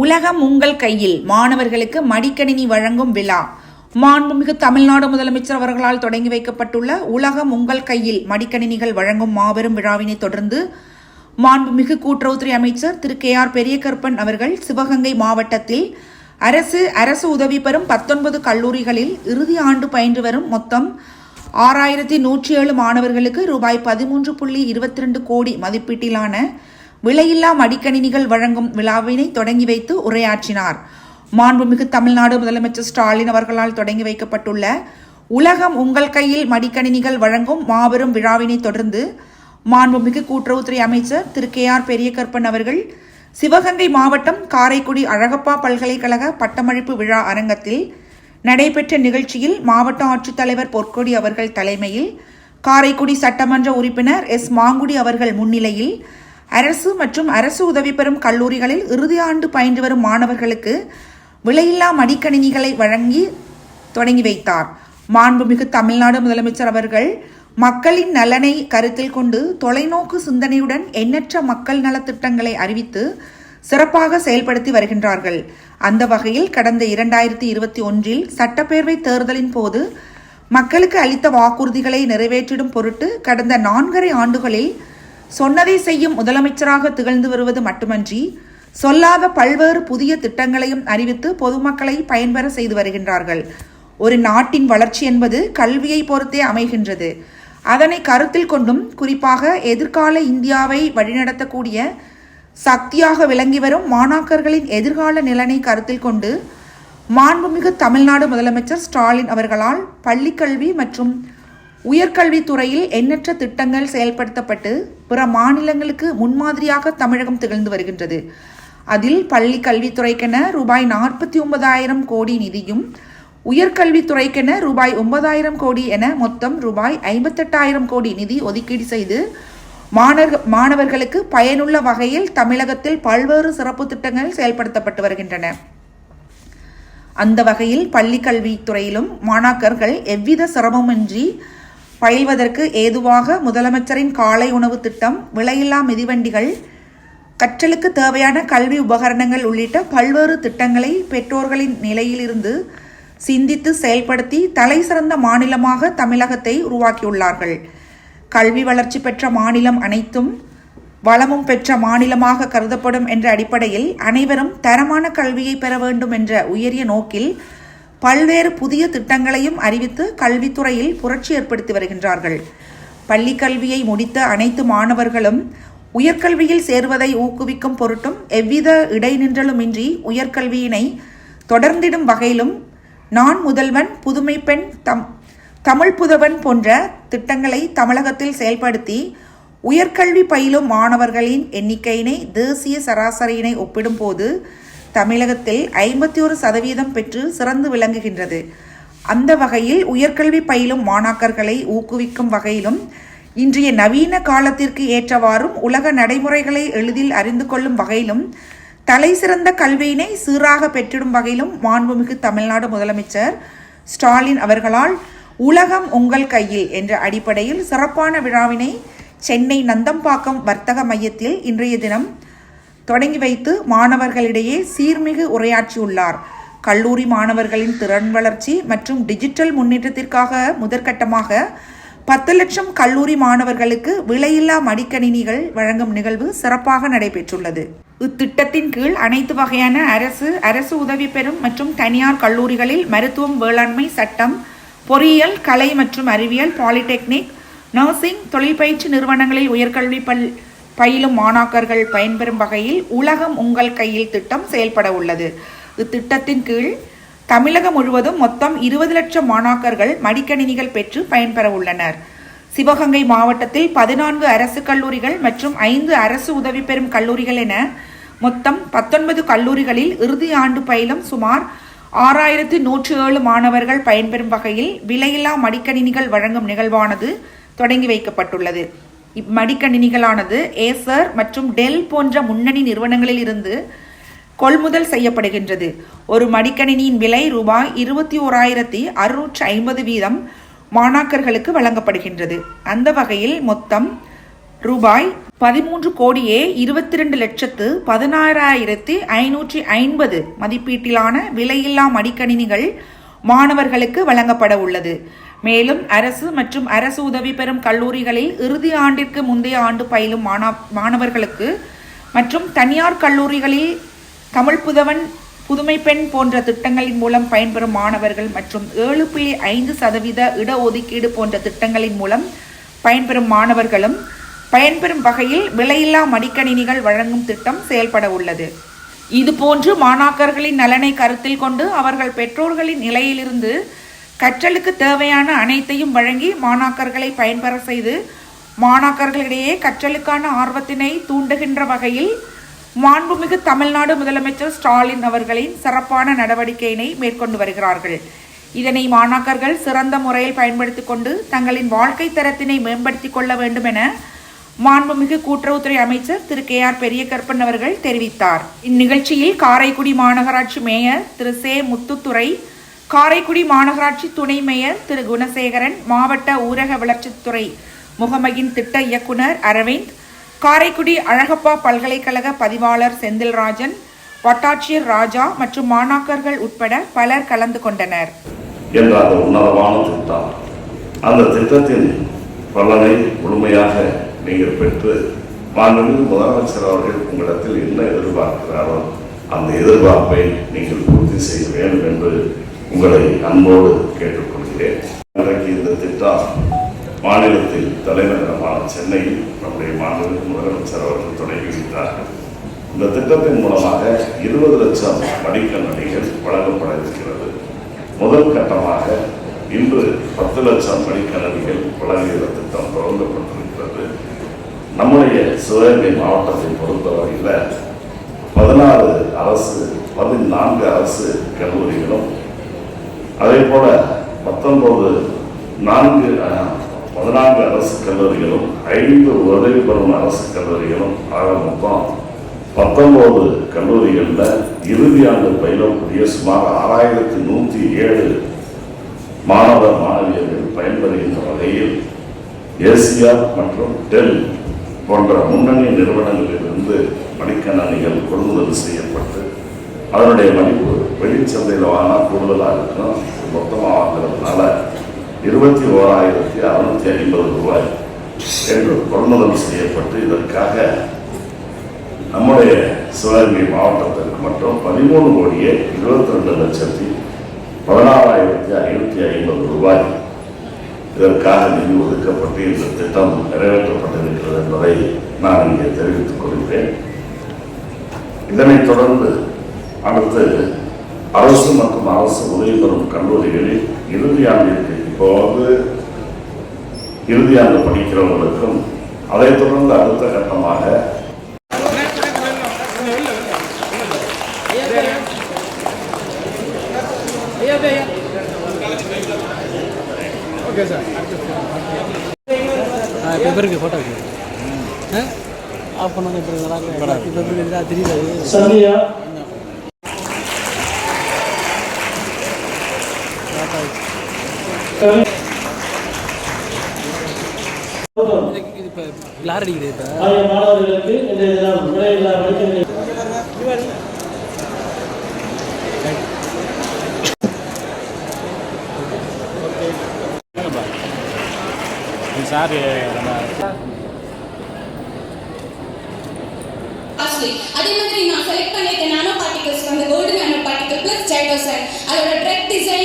உலகம் உங்கள் கையில் மாணவர்களுக்கு மடிக்கணினி வழங்கும் விழா. மாண்புமிகு தமிழ்நாடு முதலமைச்சர் அவர்களால் தொடங்கி வைக்கப்பட்டுள்ள உலகம் உங்கள் கையில் மடிக்கணினிகள் வழங்கும் மாபெரும் விழாவினை தொடர்ந்து மாண்புமிகு கூட்டுறவுத்துறை அமைச்சர் திரு KR பெரியகருப்பன் அவர்கள் சிவகங்கை மாவட்டத்தில் அரசு உதவி பெறும் 19 கல்லூரிகளில் இறுதி ஆண்டு பயின்று வரும் மொத்தம் 6107 மாணவர்களுக்கு ரூபாய் 13.22 கோடி மதிப்பீட்டிலான விலையில்லா மடிக்கணினிகள் வழங்கும் விழாவினை தொடங்கி வைத்து உரையாற்றினார். மாண்புமிகு தமிழ்நாடு முதலமைச்சர் ஸ்டாலின் அவர்களால் தொடங்கி வைக்கப்பட்டுள்ள உலகம் உங்கள் கையில் மடிக்கணினிகள் வழங்கும் மாபெரும் விழாவினை தொடர்ந்து மாண்புமிகு கூட்டுறவுத்துறை அமைச்சர் திரு KR பெரியகருப்பன் அவர்கள் சிவகங்கை மாவட்டம் காரைக்குடி அழகப்பா பல்கலைக்கழக பட்டமளிப்பு விழா அரங்கத்தில் நடைபெற்ற நிகழ்ச்சியில் மாவட்ட ஆட்சித்தலைவர் பொற்கொடி அவர்கள் தலைமையில் காரைக்குடி சட்டமன்ற உறுப்பினர் மாங்குடி அவர்கள் முன்னிலையில் அரசு மற்றும் அரசு உதவி பெறும் கல்லூரிகளில் இறுதி ஆண்டு பயின்று வரும் மாணவர்களுக்கு விலையில்லா மடிக்கணினிகளை வழங்கி தொடங்கி வைத்தார். மாண்புமிகு தமிழ்நாடு முதலமைச்சர் அவர்கள் மக்களின் நலனை கருத்தில் கொண்டு தொலைநோக்கு சிந்தனையுடன் எண்ணற்ற மக்கள் நலத்திட்டங்களை அறிவித்து சிறப்பாக செயல்படுத்தி வருகின்றார்கள். அந்த வகையில் கடந்த 2021 சட்டப்பேரவை தேர்தலின் போது மக்களுக்கு அளித்த வாக்குறுதிகளை நிறைவேற்றிடும் பொருட்டு கடந்த 4.5 ஆண்டுகளில் சொன்னதை செய்யும் முதலமைச்சராக திகழ்ந்து வருவது மட்டுமன்றி சொல்லாத பல்வேறு புதிய திட்டங்களையும் அறிவித்து பொதுமக்களை பயன்பெற செய்து வருகின்றார்கள். ஒரு நாட்டின் வளர்ச்சி என்பது கல்வியை பொறுத்தே அமைகின்றது. அதனை கருத்தில் கொண்டும் குறிப்பாக எதிர்கால இந்தியாவை வழிநடத்தக்கூடிய சக்தியாக விளங்கி வரும் மாணாக்கர்களின் எதிர்கால நிலனை கருத்தில் கொண்டு மாண்புமிகு தமிழ்நாடு முதலமைச்சர் ஸ்டாலின் அவர்களால் பள்ளிக்கல்வி மற்றும் உயர்கல்வித்துறையில் எண்ணற்ற திட்டங்கள் செயல்படுத்தப்பட்டு பிற மாநிலங்களுக்கு முன்மாதிரியாக தமிழகம் திகழ்ந்து வருகின்றது. அதில் பள்ளி கல்வித்துறைக்கென ரூபாய் 49,000 கோடி நிதியும் உயர்கல்வித்துறைக்கென ரூபாய் 9,000 கோடி என மொத்தம் ரூபாய் 58,000 கோடி நிதி ஒதுக்கீடு செய்து மாணவர்களுக்கு பயனுள்ள வகையில் தமிழகத்தில் பல்வேறு சிறப்பு திட்டங்கள் செயல்படுத்தப்பட்டு வருகின்றன. அந்த வகையில் பள்ளி கல்வித்துறையிலும் மாணாக்கர்கள் எவ்வித சிரமமின்றி பயில்வதற்கு ஏதுவாக முதலமைச்சரின் காலை உணவு திட்டம், விலையில்லா மிதிவண்டிகள், கற்றலுக்கு தேவையான கல்வி உபகரணங்கள் உள்ளிட்ட பல்வேறு திட்டங்களை பெற்றோர்களின் நிலையிலிருந்து சிந்தித்து செயல்படுத்தி தலை சிறந்த மாநிலமாக தமிழகத்தை உருவாக்கியுள்ளார்கள். கல்வி வளர்ச்சி பெற்ற மாநிலம் அனைத்தும் வளமும் பெற்ற மாநிலமாக கருதப்படும் என்ற அடிப்படையில் அனைவரும் தரமான கல்வியை பெற வேண்டும் என்ற உயரிய நோக்கில் பல்வேறு புதிய திட்டங்களையும் அறிவித்து கல்வித்துறையில் புரட்சி ஏற்படுத்தி வருகின்றார்கள். பள்ளி கல்வியை முடித்த அனைத்து மாணவர்களும் உயர்கல்வியில் சேருவதை ஊக்குவிக்கும் பொருட்டும் எவ்வித இடைநின்றலுமின்றி உயர்கல்வியினை தொடர்ந்திடும் வகையிலும் நான் முதல்வன், புதுமை பெண், தமிழ் புதவன் போன்ற திட்டங்களை தமிழகத்தில் செயல்படுத்தி உயர்கல்வி பயிலும் மாணவர்களின் எண்ணிக்கையினை தேசிய சராசரியினை ஒப்பிடும் போது தமிழகத்தில் 51% பெற்று சிறந்து விளங்குகின்றது. அந்த வகையில் உயர்கல்வி பயிலும் மாணாக்கர்களை ஊக்குவிக்கும் வகையிலும் இன்றைய நவீன காலத்திற்கு ஏற்றவாறும் உலக நடைமுறைகளை எளிதில் அறிந்து கொள்ளும் வகையிலும் தலை சிறந்த கல்வியினை சீராக பெற்றிடும் வகையிலும் மாண்புமிகு தமிழ்நாடு முதலமைச்சர் ஸ்டாலின் அவர்களால் உலகம் உங்கள் கையில் என்ற அடிப்படையில் சிறப்பான விழாவினை சென்னை நந்தம்பாக்கம் வர்த்தக மையத்தில் இன்றைய தினம் தொடங்கி வைத்து மாணவர்களிடையே சீர்மிகு உரையாற்றியுள்ளார். கல்லூரி மாணவர்களின் திறன் வளர்ச்சி மற்றும் டிஜிட்டல் முன்னேற்றத்திற்காக முதற்கட்டமாக 10 லட்சம் கல்லூரி மாணவர்களுக்கு விலையில்லா மடிக்கணினிகள் வழங்கும் நிகழ்வு சிறப்பாக நடைபெற்றுள்ளது. இத்திட்டத்தின் கீழ் அனைத்து வகையான அரசு உதவி பெறும் மற்றும் தனியார் கல்லூரிகளில் மருத்துவம், வேளாண்மை, சட்டம், பொறியியல், கலை மற்றும் அறிவியல், பாலிடெக்னிக், நர்சிங், தொழிற்பயிற்சி நிறுவனங்களில் உயர்கல்வி பயிலும் மாணாக்கர்கள் பயன்பெறும் வகையில் உலகம் உங்கள் கையில் திட்டம் செயல்பட உள்ளது. இத்திட்டத்தின் கீழ் தமிழகம் முழுவதும் மொத்தம் 20 லட்சம் மாணாக்கர்கள் மடிக்கணினிகள் பெற்று பயன்பெற உள்ளனர். சிவகங்கை மாவட்டத்தில் 14 அரசு கல்லூரிகள் மற்றும் 5 அரசு உதவி பெறும் கல்லூரிகள் என மொத்தம் 19 கல்லூரிகளில் இறுதி ஆண்டு பயிலும் சுமார் 6107 மாணவர்கள் பயன்பெறும் வகையில் விலையில்லா மடிக்கணினிகள் வழங்கும் நிகழ்வானது தொடங்கி வைக்கப்பட்டுள்ளது. இம்மடிக்கணினிகளானது ஏசர் மற்றும் டெல் போன்ற முன்னணி நிறுவனங்களில் இருந்து கொள்முதல் செய்யப்படுகின்றது. ஒரு மடிக்கணினியின் விலை ரூபாய் 21,650 வீதம் மாணாக்கர்களுக்கு வழங்கப்படுகின்றது. அந்த வகையில் மொத்தம் ரூபாய் 13,22,16,550 மதிப்பீட்டிலான விலையில்லா மடிக்கணினிகள் மாணவர்களுக்கு வழங்கப்பட உள்ளது. மேலும் அரசு மற்றும் அரசு உதவி பெறும் கல்லூரிகளில் இறுதி ஆண்டிற்கு முந்தைய ஆண்டு பயிலும் மாணவர்களுக்கு மற்றும் தனியார் கல்லூரிகளில் தமிழ் புதவன், புதுமை பெண் போன்ற திட்டங்களின் மூலம் பயன்பெறும் மாணவர்கள் மற்றும் 7.5% இடஒதுக்கீடு போன்ற திட்டங்களின் மூலம் பயன்பெறும் மாணவர்களும் பயன்பெறும் வகையில் விலையில்லா மடிக்கணினிகள் வழங்கும் திட்டம் செயல்பட உள்ளது. இதுபோன்று மாணாக்கர்களின் நலனை கருத்தில் கொண்டு அவர்கள் பெற்றோர்களின் நிலையிலிருந்து கற்றலுக்கு தேவையான அனைத்தையும் வழங்கி மாணாக்கர்களை பயன்பெற செய்து மாணாக்கர்களிடையே கற்றலுக்கான ஆர்வத்தினை தூண்டுகின்ற வகையில் மாண்புமிகு தமிழ்நாடு முதலமைச்சர் ஸ்டாலின் அவர்களின் சிறப்பான நடவடிக்கையினை மேற்கொண்டு வருகிறார்கள். இதனை மாணாக்கர்கள் சிறந்த முறையில் பயன்படுத்திக் கொண்டு தங்களின் வாழ்க்கை தரத்தினை மேம்படுத்திக் கொள்ள வேண்டும் என மாண்புமிகு கூட்டுறவுத்துறை அமைச்சர் திரு KR பெரியகருப்பன் அவர்கள் தெரிவித்தார். இந்நிகழ்ச்சியில் காரைக்குடி மாநகராட்சி மேயர் திரு சே முத்துத்துறை, காரைக்குடி மாநகராட்சி துணை மேயர் திரு குணசேகரன், மாவட்ட ஊரக வளர்ச்சித்துறை முகமையின் திட்ட இயக்குனர் அரவிந்த், காரைக்குடி அழகப்பா பல்கலைக்கழக பதிவாளர் செந்தில்ராஜன், வட்டாட்சியர் ராஜா மற்றும் மாணாக்கர்கள் உட்பட பலர் கலந்து கொண்டனர். என்ற அந்த உன்னதமான திட்டம், அந்த திட்டத்தின் பலனை முழுமையாக நீங்கள் பெற்று மாண்புமிகு முதலமைச்சர் அவர்கள் உங்களிடத்தில் என்ன எதிர்பார்க்கிறாரோ அந்த எதிர்பார்ப்பை நீங்கள் பூர்த்தி செய்ய வேண்டும் என்று உங்களை அன்போடு கேட்டுக்கொள்கிறேன். இன்றைக்கு இந்த திட்டம் மாநிலத்தில் தலைநகரமான சென்னையில் நம்முடைய மாண்புமிகு முதலமைச்சர் அவர்கள் தொடங்கி வைத்தார்கள். இந்த திட்டத்தின் மூலமாக 20 லட்சம் மடிக்கணினிகள் வழங்கப்பட இருக்கிறது. முதல் கட்டமாக இன்று 10 லட்சம் மடிக்கணினிகள் வழங்குகிற திட்டம் தொடங்கப்பட்டிருக்கிறது. நம்முடைய சிவகங்கை மாவட்டத்தை பொறுத்தவரையில் 14 அரசு கல்லூரிகளும் அதே போல 14 அரசு கல்லூரிகளும் 5 உதவி பெறும் அரசு கல்லூரிகளும் ஆக மொத்தம் 19 கல்லூரிகளில் இறுதி ஆண்டு பயிலக்கூடிய சுமார் 6107 மாணவ மாணவியர்கள் பயன்பெறுகின்ற வகையில் ஏசிஆர் மற்றும் டெல் போன்ற முன்னணி நிறுவனங்களிலிருந்து மடிக்கணினிகள் கொள்முதல் செய்யப்பட்டு அதனுடைய மதிப்பு வெளிச்சந்தையில் வாங்கினா கூடுதலாக இருக்கும். மொத்தமாக வாங்குறதுனால 21,650 ரூபாய் என்று கொள்முதல் செய்யப்பட்டு இதற்காக நம்முடைய சிவகங்கை மாவட்டத்திற்கு மட்டும் 13,22,16,550 ரூபாய் இதற்காக நிதி ஒதுக்கப்பட்டு இந்த திட்டம் நிறைவேற்றப்பட்டிருக்கிறது என்பதை நான் இங்கே தெரிவித்துக் கொள்கிறேன். இதனைத் தொடர்ந்து அடுத்து அரசு மற்றும் அரசு உதவி பெறும் கல்லூரிகளில் இறுதி ஆண்டிற்கு இப்போது இறுதி ஆண்டு படிக்கிறவர்களுக்கும் அதைத் தொடர்ந்து அடுத்த கட்டமாக பேப்பருக்கு ஃபோட்டோ ஆஃப் பண்ணாங்க. பேப்பருக்கு தெரியுது சந்தியா இப்போ கிளார் அடிக்குது. இப்போ மாணவர்களுக்கு இன்றைய தினம் விலையில்லா மடிக்கணினி சார் அதே மாதிரி நான் செலக்ட் பண்ணிருக்க நானோ பார்ட்டிகல்ஸ் வந்து கோல்டன் நானோ பார்ட்டிகல் பிளஸ் ஜைடோசைன். அதோட ட்ரெக் டிசைன்